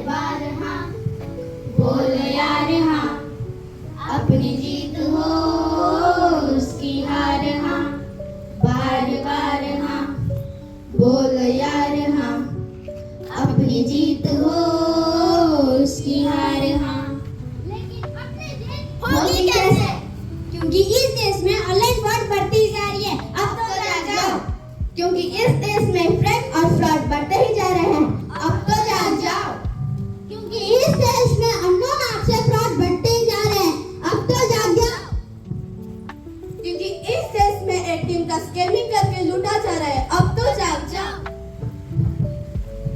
बार हाँ, बोल यार हाँ, अपनी जीत हो उसकी हार हाँ, बार बार हाँ, बोल यार हाँ, अपनी जीत हो उसकी हार हाँ। लेकिन अपने देश होगी कैसे? क्योंकि इस देश में ऑनलाइन फ्रॉड बढ़ती जा रही है। अब तो जाग जाओ, क्योंकि इस देश में फ्रॉड और फ्रॉड बढ़ते ही जा रहे हैं। अब तो जाग जाओ, क्योंकि इस देश में अननोन ऐप से फ्रॉड बढ़ते ही जा रहे हैं। अब तो जाग जाओ, क्योंकि इस देश में एटीएम का स्कैमिंग करके लूटा जा रहा है। अब तो जाग जाओ,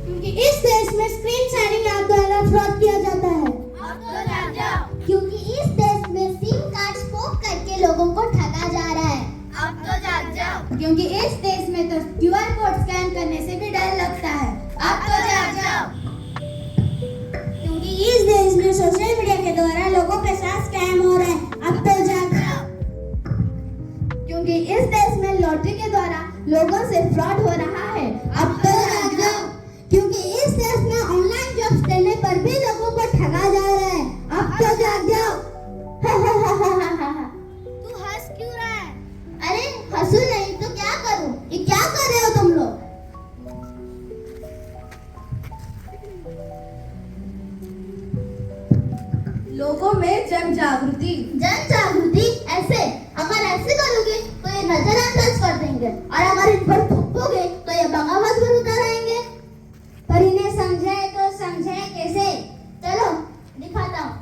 क्योंकि इस देश में स्क्रीन शेयरिंग ऐप द्वारा फ्रॉड किया जाता है। अब तो जाग जाओ, क्योंकि इस देश में सिम कार्ड स्पोक करके लोगों को ठगा जा रहा है। अब तो जाग जाओ, क्योंकि इस देश में तो क्यूआर कोड स्कैन करने से भी डर लगता है। अब तो जाग जाओ, क्योंकि इस देश में सोशल मीडिया के द्वारा लोगों के साथ स्कैम हो रहा है। अब तो जाग जाओ, क्योंकि इस देश में लॉटरी के द्वारा लोगों से फ्रॉड हो रहा है। अब तो जाग जाओ, क्योंकि इस देश में ऑनलाइन जॉब्स देने पर भी लोगों को ठगा जा रहा है। अब तो जाग जाओ। तू हंस क्यों रहा है? अरे हंसू नहीं तो क्या करूं? ये क्या कर रहे हो तुम लोग? लोगों में जन जागृति। जन जागृति ऐसे? अगर ऐसे करोगे तो ये नजरअंदाज कर देंगे, और अगर इन पर थूकोगे तो ये बगावत पर उतर आएंगे। पर इन्हें समझाए तो समझाए कैसे? चलो दिखाता हूँ।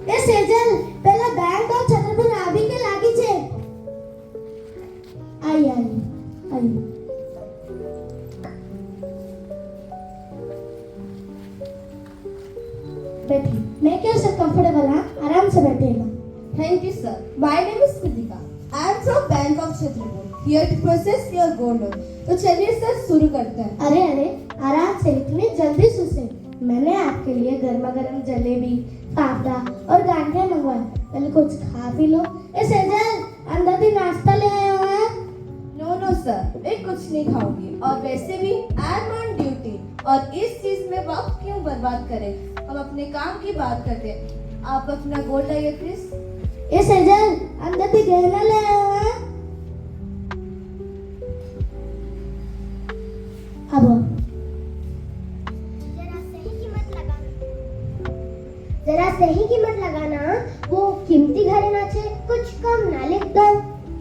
ए सेजल, पहला बैंक और छत्रपुर नाभी के लागी छे। आई। बैठी, मैं क्या सब कंफर्टेबल हाँ, आराम से बैठेगा। Thank you, sir. My name is Kritika. I am from Bank of Chhatrapur. Here to process your gold loan. तो चलिए सर शुरू करते हैं। अरे आराम से, इतनी जल्दी सुसे। मैंने आपके लिए गर्मा गर्म जलेबी, फाफड़ा और गांठिया मंगवाए। पहले कुछ खा पी लो। ए सेजल, अंदर भी नाश्ता ले आया हो है? नो सर, मैं कुछ नहीं खाऊंगी। और वैसे भी आई एम ऑन ड्यूटी, और इस चीज में वक्त क्यों बर्बाद करें? हम अपने काम की बात करते हैं। आप अपना गोल्ड लाइए प्लीज। ए सेजल, अंदर भी गहना ले आया हो है? अब जरा सही कीमत लगाना। वो कीमती घरेना छे, कुछ कम ना लिख दो।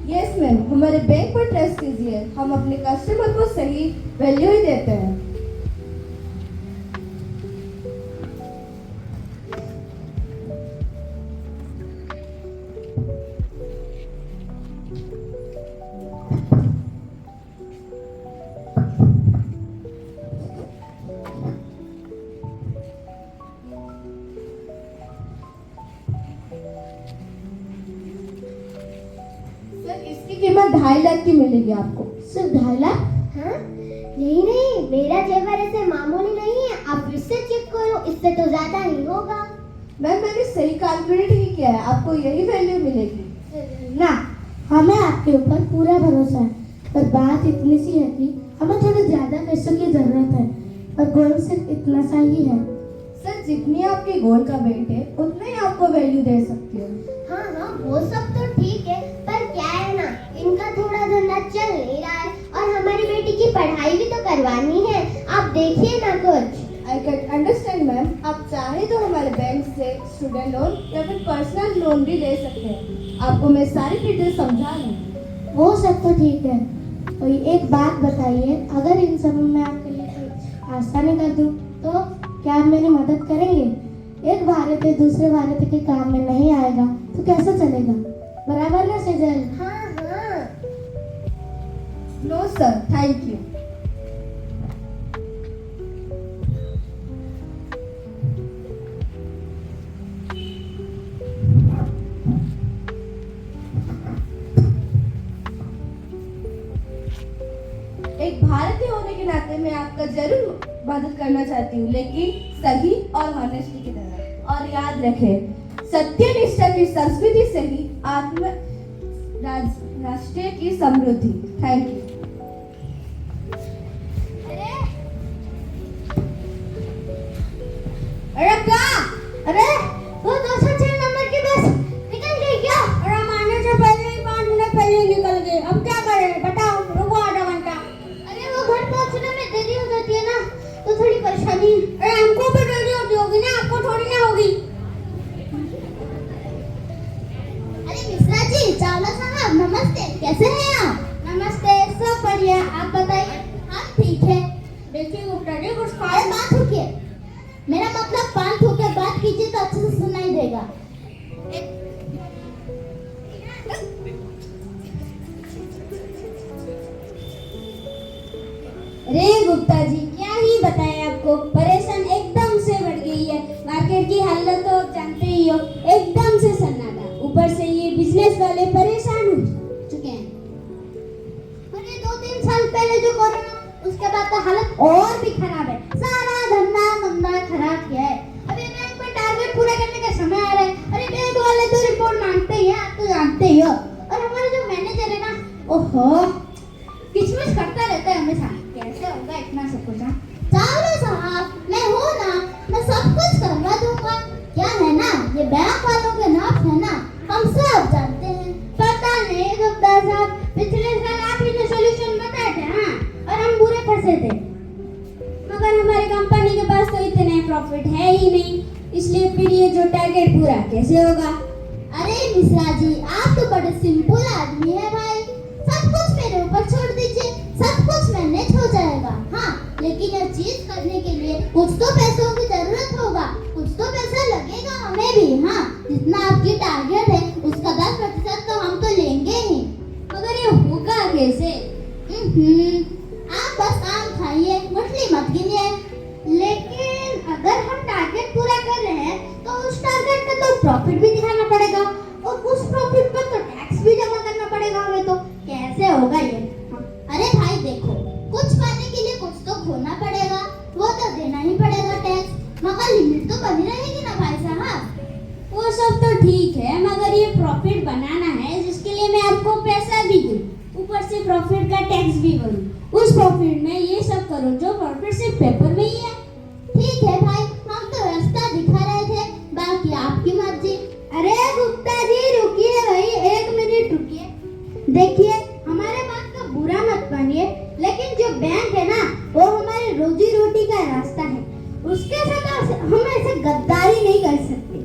यस मैम, हमारे बैंक पर ट्रस्ट कीजिए। हम अपने कस्टमर को सही वैल्यू ही देते हैं। सर, इसकी कीमत 2.5 लाख की मिलेगी आपको। सिर्फ 2.5 लाख? हाँ? नहीं, मेरा जेवर ऐसे मामूली नहीं है। आप फिर से चेक करो, इससे तो ज्यादा ही होगा। मैम, मैंने सही कैलकुलेट ही किया है, आपको यही वैल्यू मिलेगी। ना, हमें आपके ऊपर पूरा भरोसा है, पर बात इतनी सी है कि हमें थोड़े ज्यादा पैसों की जरूरत है, और गोल्ड सिर्फ इतना सा ही है। सर, जितनी आपकी गोल्ड का वेट है उतना ही आपको वैल्यू दे सकती हूँ। हाँ, वो सब तो ठीक है, पर क्या है ना, इनका थोड़ा धंधा चल नहीं रहा है, और हमारी बेटी की पढ़ाई भी तो करवानी है। आप देखिए ना कुछ। आई कैन अंडरस्टैंड मैम, आप चाहे तो हमारे बैंक से स्टूडेंट लोन या फिर पर्सनल लोन भी ले सकते हैं। आपको मैं सारी डिटेल समझा दूँ। वो सब तो ठीक है, तो एक बात बताइए, अगर इन सब में आपके लिए कोई आसानी कर दूं तो क्या आप मेरी मदद करेंगे? एक भारत है दूसरे भारत के काम में नहीं आएगा तो कैसे चलेगा? बराबर ना सेजल? हाँ। No sir, thank you. एक भारतीय होने के नाते मैं आपका जरूर मदद करना चाहती हूँ, लेकिन सही और हॉनेस्टी की तरह। और याद रखें, सत्यनिष्ठा की संस्कृति से ही राष्ट्र की समृद्धि। Thank you. चावला साहब नमस्ते, कैसे हैं आप? नमस्ते, सब बढ़िया, आप बताइए। हाँ ठीक है। देखिए गुप्ता जी कुछ खाए। बात रुकिए, मेरा मतलब पान थूक के बात कीजिए तो अच्छे से सुनाई देगा। रे गुप्ता जी क्या ही बताएं आपको, परेशान एकदम से बढ़ गई है। मार्केट की हालत तो जानते ही हो, एकदम से सन्नाटा, ऊपर से ये बिजनेस वाले परेशान हो चुके हैं। अरे 2-3 साल पहले जो कोरोना, उसके बाद तो हालत और भी खराब है। सारा धंधा मंदा खराब किया है। अभी बैंक में टारगेट पूरा करने का समय आ रहा है। अरे बैंक वाले तो रिपोर्ट मांगते ही हैं, आप तो जानते ही हो। और हमारे जो मैनेजर है ना, ओहो किचमिच करता रहता है हमेशा। कैसे होगा इतना सब कुछ? चावला साहब मैं हूँ ना, मैं सब कुछ करवा दूंगा। क्या है ना, ये बैंक वालों के नाम है ना, हम सब जानते हैं। पता नहीं गुप्ता साहब, पिछले साल आप ही ने सॉल्यूशन बताए थे हाँ, और हम बुरे फंसे थे। मगर हमारी कंपनी के पास तो इतने प्रॉफिट है ही नहीं, इसलिए फिर ये जो टारगेट पूरा कैसे होगा? अरे मिश्रा जी, आप तो बड़े सिंपल आदमी है भाई। सब कुछ मेरे ऊपर छोड़ दीजिए, सब कुछ मैनेज हो जाएगा। हाँ, लेकिन यह चीज करने के लिए कुछ तो पैसों की जरूरत होगा, कुछ तो पैसा लगेगा हमें भी। हाँ, जितना आपकी टारगेट है उसका 10% तो हम तो लेंगे ही। मगर ये होगा कैसे? आप बस काम खाइए, मुठली मत गिनिए। लेकिन अगर हम टारगेट पूरा कर रहे हैं तो उस टारगेट का तो प्रॉफिट भी दिखाना पड़ेगा, और उस प्रॉफिट पर तो टैक्स भी जमा करना पड़ेगा हमें। तो कैसे होगा ये? अरे भाई देखो, कुछ पाने के लिए कुछ तो खोना पड़ेगा, वो तो देना ही पड़ेगा टैक्स। मगर लिमिट तो बनी रहेगी ना भाई साहब। वो सब तो ठीक है, मगर ये प्रॉफिट बनाना है जिसके लिए मैं आपको पैसा भी दूं, ऊपर से प्रॉफिट का टैक्स भी भरूं, उस प्रॉफिट में ये सब करूं जो प्रॉफिट सिर्फ पेपर में ही है। ठीक है भाई, हम तो रास्ता दिखा रहे थे, बाकी आपकी मर्जी। अरे गुप्ता जी रुकिए भाई, 1 मिनट रुकिए। देखिए हमारे बात का बुरा मत मानिए, लेकिन जो बैंक है ना, वो हमारी रोजी रोटी का रास्ता है। उसके साथ हम ऐसे गद्दारी नहीं कर सकते।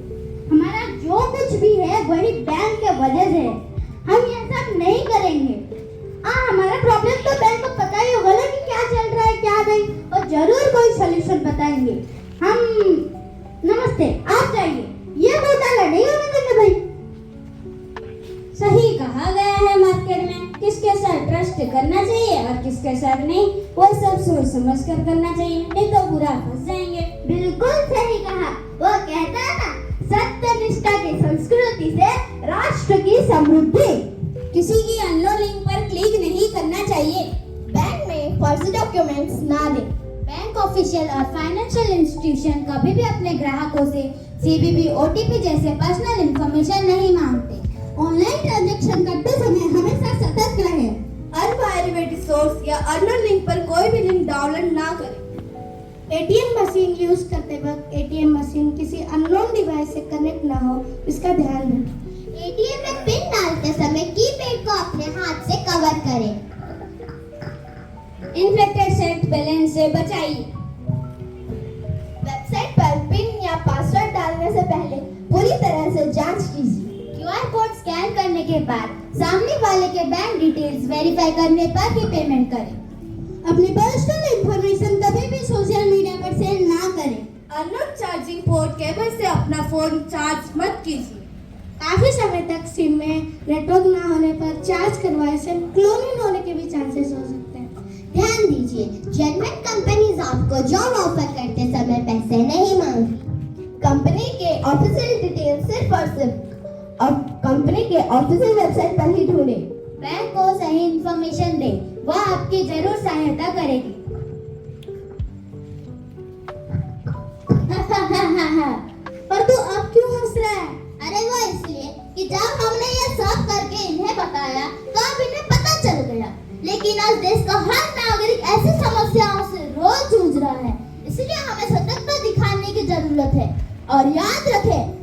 हमारा जो कुछ भी है वही बैंक के वजह से है, हम ये सब नहीं करेंगे। हमारा प्रॉब्लम तो बैंक को पता ही होगा ना कि क्या चल रहा है क्या नहीं, और जरूर कोई सॉल्यूशन बताएंगे हम। नमस्ते, आप जाइए, ये घोटाला नहीं होने देंगे भाई। सही कहा गया है, मार्केट में किसके साथ ट्रस्ट करना चाहिए और किसके साथ नहीं, वो सब सोच समझ कर करना चाहिए, नहीं तो बुरा फंस जाएंगे। बिल्कुल सही कहा। वो कहता है ना, सत्य निष्ठा की संस्कृति से राष्ट्र की समृद्धि। किसी की अननोन लिंक पर क्लिक नहीं करना चाहिए। बैंक में फर्जी डॉक्यूमेंट्स ना दें। बैंक ऑफिशियल और फाइनेंशियल इंस्टीट्यूशन कभी भी अपने ग्राहकों से सीवीवी, ओटीपी जैसे पर्सनल इंफॉर्मेशन नहीं मांगते। ऑनलाइन ट्रांजैक्शन करते समय हमेशा सतर्क रहें। अनवेरिफाइड सोर्स या अननोन लिंक पर कोई भी लिंक डाउनलोड ना करें। एटीएम मशीन यूज करते वक्त एटीएम मशीन किसी अननोन डिवाइस से कनेक्ट ना हो, इसका ध्यान रखें। एटीएम में पिन डालते समय कीपैड को अपने हाथ से कवर करें। इन्फ्लेक्टेड सेट बैलेंस से बचाइए। वेबसाइट पर पिन या पासवर्ड डालने से पहले पूरी तरह से जांच कीजिए। क्यूआर कोड स्कैन करने के बाद सामने वाले के बैंक डिटेल्स वेरीफाई करने पर ही पेमेंट करें। अपनी पर्सनल इंफॉर्मेशन कभी भी सोशल मीडिया पर शेयर ना करें। अननोन चार्जिंग पोर्ट केबल से अपना फोन चार्ज मत कीजिए। काफी समय तक सिम में नेटवर्क ना होने पर चार्ज करवाए से क्लोनिंग होने के भी चांसेस हो सकते हैं। ध्यान दीजिए, जेन्युइन कंपनीज आपको जॉब ऑफर करते समय पैसे नहीं मांगती। कंपनी के ऑफिशियल डिटेल सिर्फ और सिर्फ अब कंपनी के ऑफिशियल वेबसाइट पर ही ढूंढें। बैंक को सही इंफॉर्मेशन दें, वह आपकी जरूर सहायता करेगी। पर तू अब क्यों हंस रहा है? अरे वो इसलिए कि जब हमने ये सब करके इन्हें बताया तो अब इन्हें पता चल गया। लेकिन आज देश का हर नागरिक ऐसी समस्याओं से रोज जूझ रहा है, इसलिए हमें सतर्कता दिखाने की जरूरत है। और याद रखें,